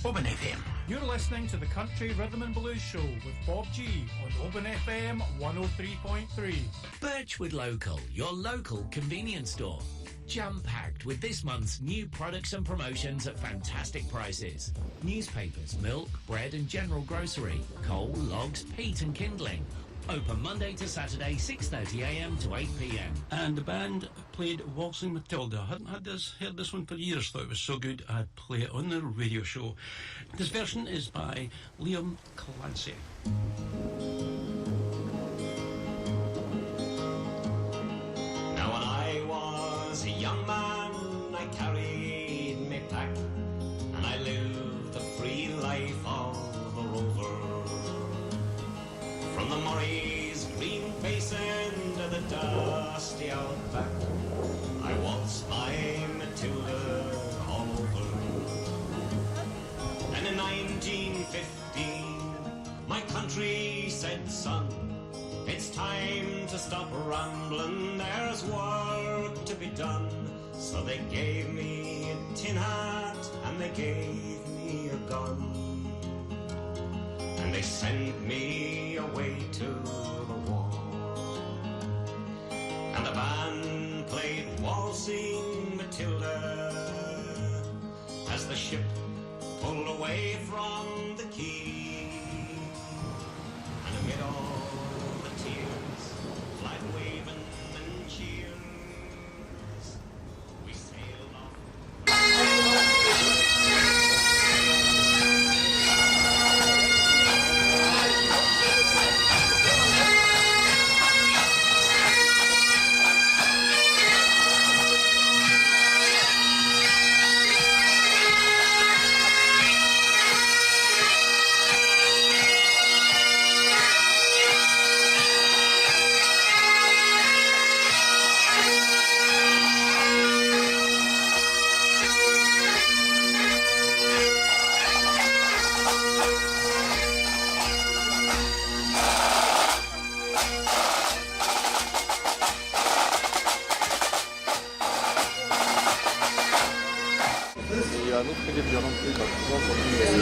Oban FM. You're listening to the Country Rhythm and Blues Show with Bob G on Oban FM 103.3. Birchwood Local, your local convenience store. Jam-packed with this month's new products and promotions at fantastic prices. Newspapers, milk, bread and general grocery, coal, logs, peat and kindling. Open Monday to Saturday, 6:30am to 8pm. And the band played Waltzing Matilda. I hadn't heard this one for years, thought it was so good I'd play it on the radio show. This version is by Liam Clancy. Now when I was a young man, I carried me pack, and I lived the free life of a rover. From the Murray's green basin to the dusty outback, I waltzed my Matilda all over. And in 1915, my country said, son, it's time to stop rambling, there's work to be done. So they gave me a tin hat and they gave me a gun. And they sent me away to the war. And the band played Waltzing Matilda as the ship pulled away from the quay. And amid all the tears, flag waving and cheers, we sailed off.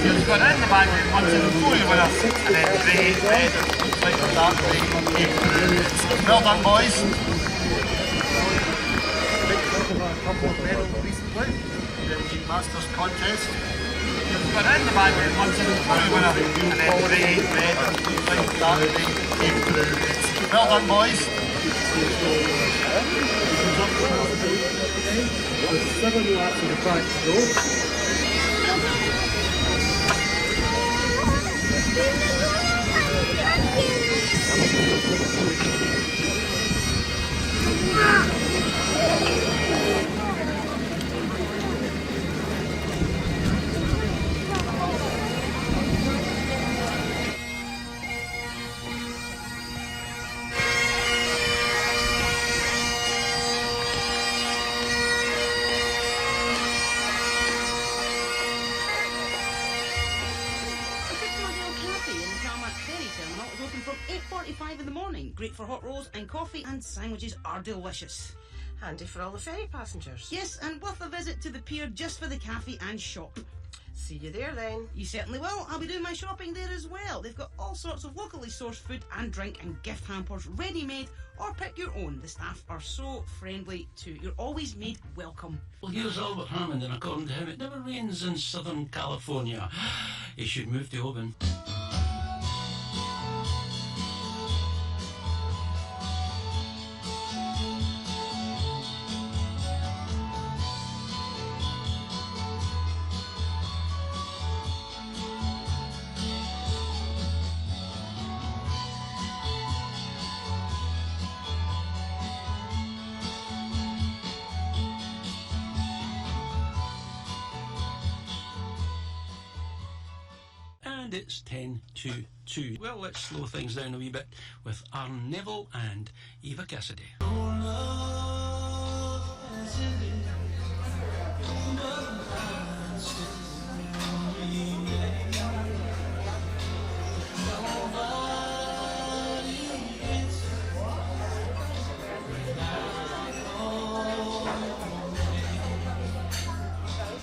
You've got in the bag with ones in the four with us, and then grey, red, slightly dark grey, came through. Well done, boys. A couple of medals recently in the Masters contest. You've got in the bag with ones in the four winner, and then grey, red, slightly dark grey, came through. Well done, boys. 7 laps of the track to go. In the morning. Great for hot rolls and coffee, and sandwiches are delicious. Handy for all the ferry passengers. Yes, and worth a visit to the pier just for the cafe and shop. See you there then. You certainly will. I'll be doing my shopping there as well. They've got all sorts of locally sourced food and drink and gift hampers ready made, or pick your own. The staff are so friendly too. You're always made welcome. Well, here's Albert Hammond, and according to him, it never rains in Southern California. He should move to Oban. And it's 10 to 2. Well, let's slow things down a wee bit with Aaron Neville and Eva Cassidy. Oh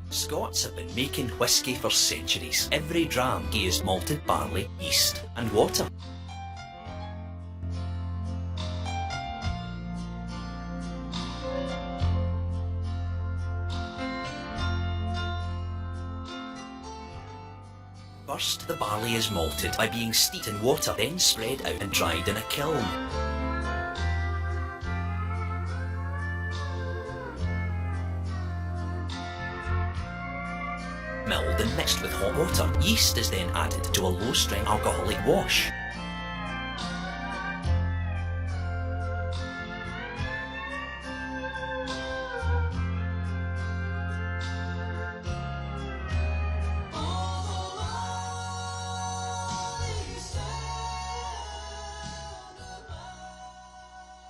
Scots have been making whisky for centuries. Every dram used malted barley, yeast and water. First, the barley is malted by being steeped in water, then spread out and dried in a kiln. Milled and mixed with hot water. Yeast is then added to a low-strength alcoholic wash.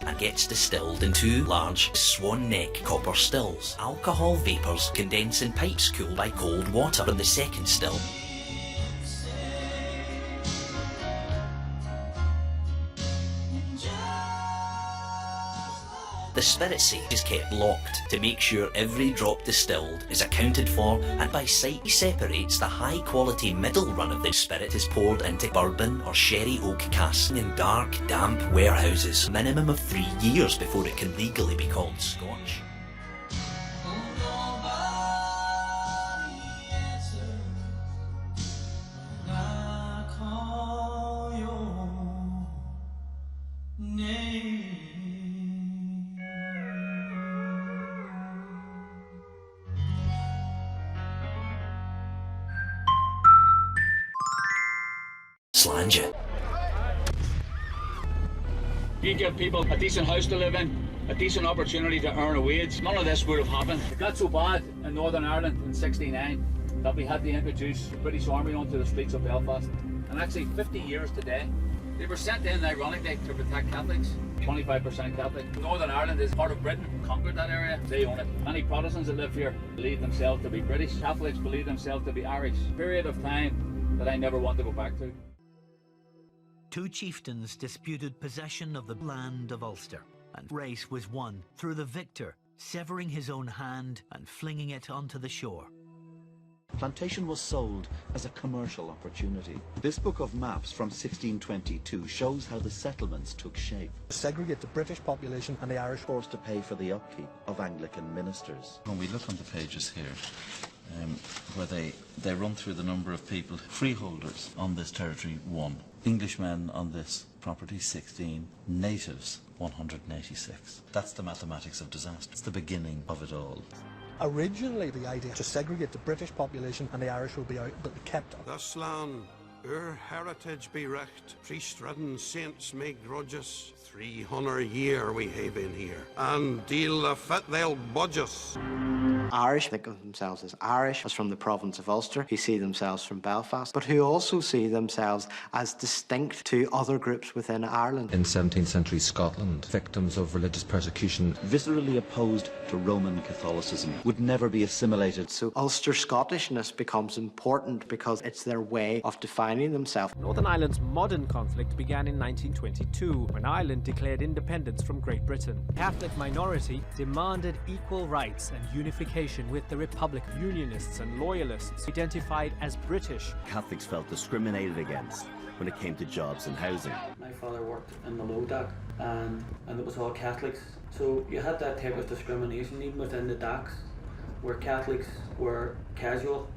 And gets distilled in 2 large swan neck copper stills. Alcohol vapours condense in pipes cooled by cold water from the second still. The spirit safe is kept locked to make sure every drop distilled is accounted for, and by sight he separates the high quality middle run of the spirit is poured into bourbon or sherry oak casks in dark, damp warehouses, a minimum of 3 years before it can legally be called Scotch. Slanger. You give people a decent house to live in, a decent opportunity to earn a wage. None of this would have happened. It got so bad in Northern Ireland in '69 that we had to introduce the British Army onto the streets of Belfast. And actually 50 years today, they were sent in ironically to protect Catholics. 25% Catholic. Northern Ireland is part of Britain, conquered that area, they own it. Many Protestants that live here believe themselves to be British. Catholics believe themselves to be Irish. Period of time that I never want to go back to. 2 chieftains disputed possession of the land of Ulster, and race was won through the victor severing his own hand and flinging it onto the shore. Plantation was sold as a commercial opportunity. This book of maps from 1622 shows how the settlements took shape. Segregate the British population and the Irish, forced to pay for the upkeep of Anglican ministers. When we look on the pages here, where they run through the number of people, freeholders on this territory 1, Englishmen on this property 16, natives 186. That's the mathematics of disaster. It's the beginning of it all. Originally the idea to segregate the British population and the Irish will be out, but they kept it. This land, our heritage be wrecked, priest-ridden saints make grudges. 300 year we have been here, and deal the fit they'll budge us. Irish think of themselves as Irish, as from the province of Ulster, who see themselves from Belfast, but who also see themselves as distinct to other groups within Ireland. In 17th century Scotland, victims of religious persecution, viscerally opposed to Roman Catholicism, would never be assimilated. So Ulster Scottishness becomes important because it's their way of defining themselves. Northern Ireland's modern conflict began in 1922, when Ireland declared independence from Great Britain. The Catholic minority demanded equal rights and unification with the Republic. Unionists and Loyalists identified as British. Catholics felt discriminated against when it came to jobs and housing. My father worked in the low dock and it was all Catholics. So you had that type of discrimination even within the docks, where Catholics were casual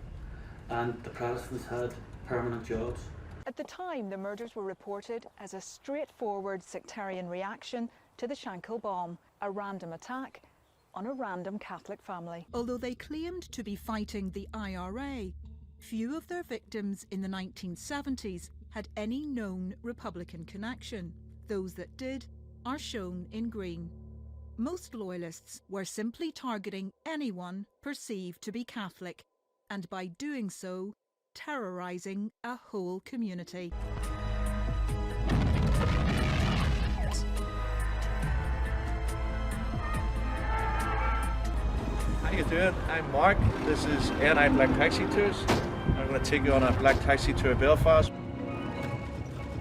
and the Protestants had permanent jobs. At the time, the murders were reported as a straightforward sectarian reaction to the Shankill bomb, a random attack on a random Catholic family. Although they claimed to be fighting the IRA, few of their victims in the 1970s had any known Republican connection. Those that did are shown in green. Most Loyalists were simply targeting anyone perceived to be Catholic, and by doing so, terrorising a whole community. How you doing? I'm Mark. This is NI Black Taxi Tours. I'm going to take you on a black taxi tour of Belfast.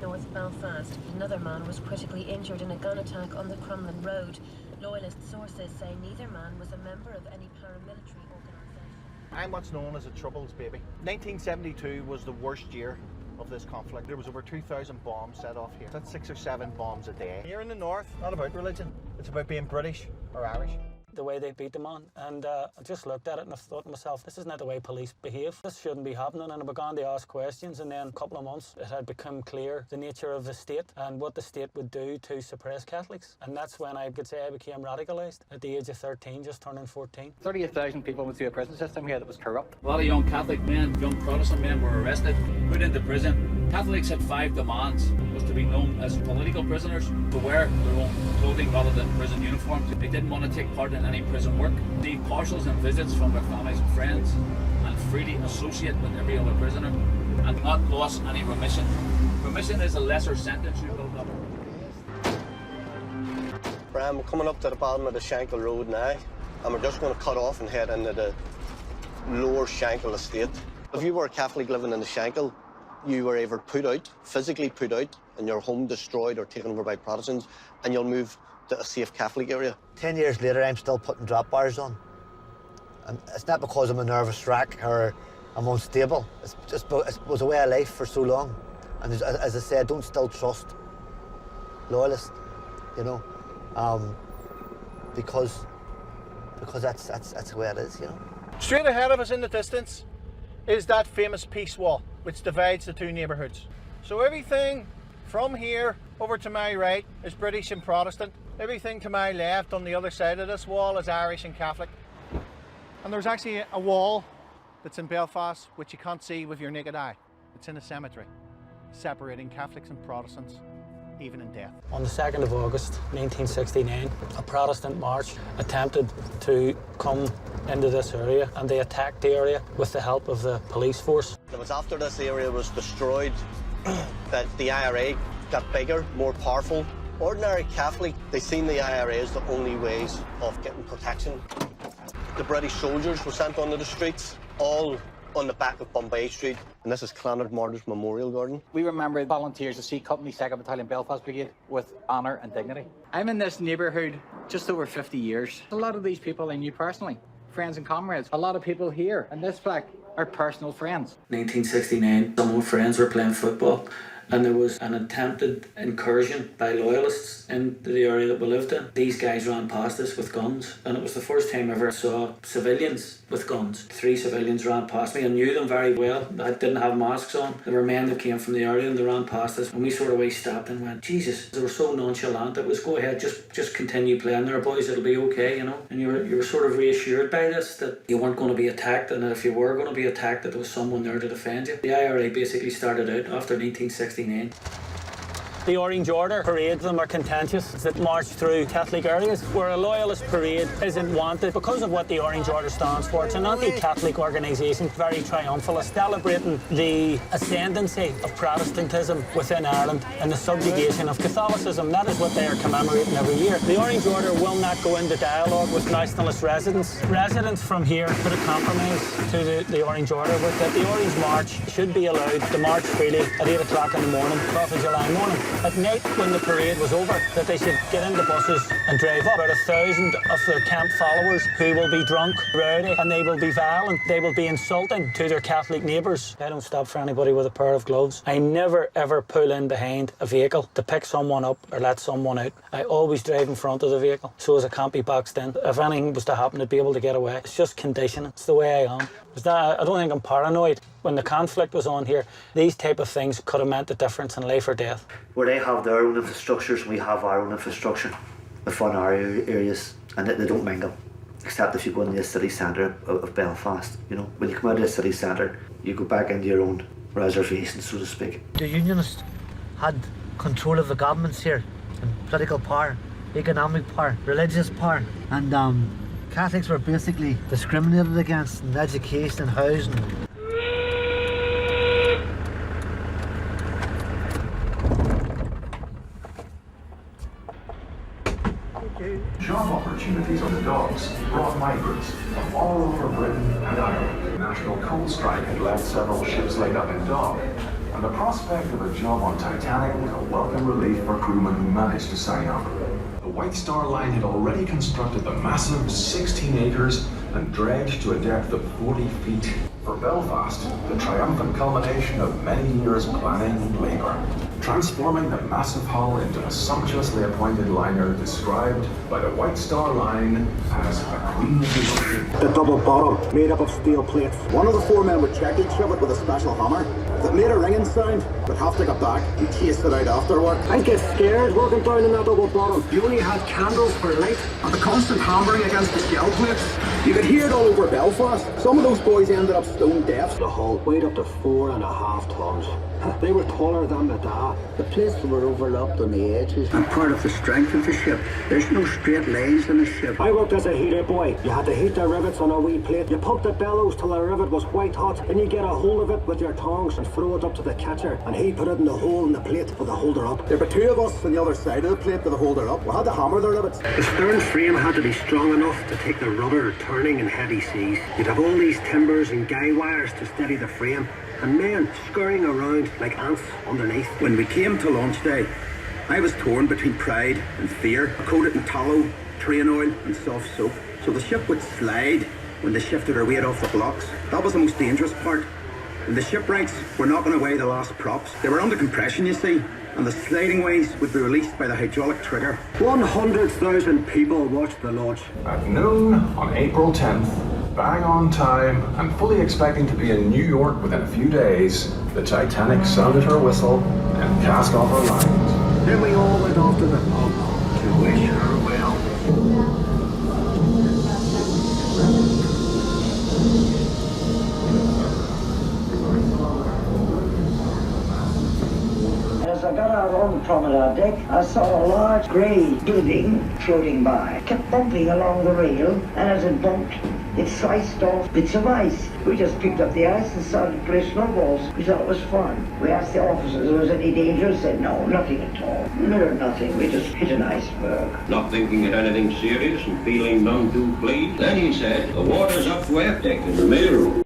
North Belfast, another man was critically injured in a gun attack on the Crumlin Road. Loyalist sources say neither man was a member of any paramilitary organisation. I'm what's known as a Troubles baby. 1972 was the worst year of this conflict. There was over 2,000 bombs set off here. That's 6 or 7 bombs a day. Here in the north, not about religion. It's about being British or Irish. The way they beat the man, and I just looked at it and I thought to myself, this isn't the way police behave. This shouldn't be happening. And I began to ask questions, and then a couple of months it had become clear the nature of the state and what the state would do to suppress Catholics. And that's when I could say I became radicalised at the age of 13, just turning 14. 38,000 people went through a prison system here that was corrupt. A lot of young Catholic men, young Protestant men were arrested, put into prison. Catholics had 5 demands: was to be known as political prisoners, to wear their own clothing rather than prison uniforms. They didn't want to take part in any prison work, receive partials and visits from their families and friends, and freely associate with every other prisoner, and not lose any remission. Remission is a lesser sentence you build up. Brian, we're coming up to the bottom of the Shankill Road now, and we're just going to cut off and head into the lower Shankill estate. If you were a Catholic living in the Shankill, you were either put out, physically put out, and your home destroyed or taken over by Protestants, and you'll move to a safe Catholic area. 10 years later, I'm still putting drop bars on. And it's not because I'm a nervous wreck or I'm unstable. It's just it was a way of life for so long. And as I said, don't still trust loyalists, you know, because that's the way it is, you know. Straight ahead of us in the distance is that famous peace wall which divides the 2 neighbourhoods. So everything from here over to my right is British and Protestant. Everything to my left on the other side of this wall is Irish and Catholic. And there's actually a wall that's in Belfast which you can't see with your naked eye. It's in a cemetery, separating Catholics and Protestants, even in death. On the 2nd of August 1969, a Protestant march attempted to come into this area, and they attacked the area with the help of the police force. It was after this area was destroyed that the IRA got bigger, more powerful. Ordinary Catholic, they seen the IRA as the only ways of getting protection. The British soldiers were sent onto the streets, all on the back of Bombay Street, and this is Clonard Martyrs Memorial Garden. We remember volunteers of C Company 2nd Battalion Belfast Brigade with honour and dignity. I'm in this neighbourhood just over 50 years. A lot of these people I knew personally, friends and comrades. A lot of people here in this plaque are personal friends. 1969, some of my friends were playing football, and there was an attempted incursion by loyalists into the area that we lived in. These guys ran past us with guns, and it was the first time I ever saw civilians with guns. 3 civilians ran past me. I knew them very well. I didn't have masks on. There were men that came from the area and they ran past us, and we sort of stopped and went, Jesus, they were so nonchalant. It was, go ahead, just continue playing there, boys, it'll be okay, you know. And you were sort of reassured by this, that you weren't going to be attacked, and that if you were going to be attacked, that there was someone there to defend you. The IRA basically started out after 1969. The Orange Order parades them are contentious that march through Catholic areas, where a loyalist parade isn't wanted because of what the Orange Order stands for. It's an anti-Catholic organisation, very triumphalist, celebrating the ascendancy of Protestantism within Ireland and the subjugation of Catholicism. That is what they are commemorating every year. The Orange Order will not go into dialogue with nationalist residents. Residents from here put a compromise to the Orange Order with that the Orange March should be allowed to march freely at 8 o'clock in the morning, 4th of July morning. At night, when the parade was over, that they should get into buses and drive up. About 1,000 of their camp followers who will be drunk, rowdy, and they will be violent. They will be insulting to their Catholic neighbours. I don't stop for anybody with a pair of gloves. I never, ever pull in behind a vehicle to pick someone up or let someone out. I always drive in front of the vehicle so as I can't be boxed in. If anything was to happen, I'd be able to get away. It's just conditioning. It's the way I am. I don't think I'm paranoid. When the conflict was on here, these type of things could have meant the difference in life or death. Where they have their own infrastructures, we have our own infrastructure within our areas, and they don't mingle, except if you go into the city centre of Belfast. You know, when you come out of the city centre, you go back into your own reservations, so to speak. The Unionists had control of the governments here, and political power, economic power, religious power, and Catholics were basically discriminated against in education and housing. Job opportunities on the docks brought migrants from all over Britain and Ireland. The national coal strike had left several ships laid up in dock, and the prospect of a job on Titanic was a welcome relief for crewmen who managed to sign up. The White Star Line had already constructed the massive 16 acres and dredged to a depth of 40 feet. For Belfast, the triumphant culmination of many years planning and labour, transforming the massive hull into a sumptuously appointed liner described by the White Star Line as a queen of the ocean. The double bottom, made up of steel plates. One of the four men would check each of it with a special hammer. If it made a ringing sound, we'd have to get back and chase it out afterward. I'd get scared working down in that double bottom. You only had candles for light and the constant hammering against the shell plates. You could hear it all over Belfast. Some of those boys ended up stone deaf. The hull weighed up to 4.5 tons. They were taller than the da. The plates were overlapped on the edges. And part of the strength of the ship, there's no straight lines in the ship. I worked as a heater boy. You had to heat the rivets on a wee plate. You pumped the bellows till the rivet was white hot. Then you get a hold of it with your tongs and throw it up to the catcher. And he put it in the hole in the plate with the holder up. There were two of us on the other side of the plate with the holder up. We had to hammer the rivets. The stern frame had to be strong enough to take the rudder turning in heavy seas. You'd have all these timbers and guy wires to steady the frame, and men scurrying around like ants underneath. When we came to launch day, I was torn between pride and fear, coated in tallow, train oil and soft soap, so the ship would slide when they shifted her weight off the blocks. That was the most dangerous part. And the shipwrights were knocking away the last props. They were under compression, you see, and the sliding ways would be released by the hydraulic trigger. 100,000 people watched the launch. At noon on April 10th, bang on time and fully expecting to be in New York within a few days, the Titanic sounded her whistle and cast off her lines. Then we all went off to the pub to wish her well. As I got out on the promenade deck, I saw a large grey building floating by. It kept bumping along the rail, and as it bumped, it sliced off bits of ice. We just picked up the ice and started to play snowballs. We thought it was fun. We asked the officers if there was any danger. They said, no, nothing at all. No, nothing. We just hit an iceberg. Not thinking it anything serious and feeling none too pleased, then he said, the water's up to aft deck in the mail.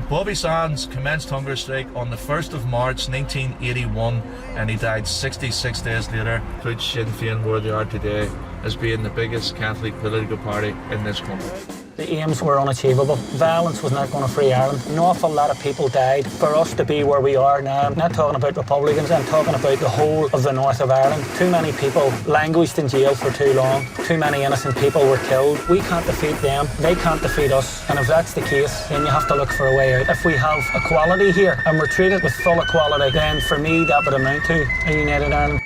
Bobby Sands commenced hunger strike on the 1st of March 1981 and he died 66 days later. Put Sinn Féin where they are today as being the biggest Catholic political party in this country. The aims were unachievable. Violence was not going to free Ireland. An awful lot of people died for us to be where we are now. I'm not talking about Republicans, I'm talking about the whole of the north of Ireland. Too many people languished in jail for too long. Too many innocent people were killed. We can't defeat them, they can't defeat us. And if that's the case, then you have to look for a way out. If we have equality here and we're treated with full equality, then for me that would amount to a united Ireland.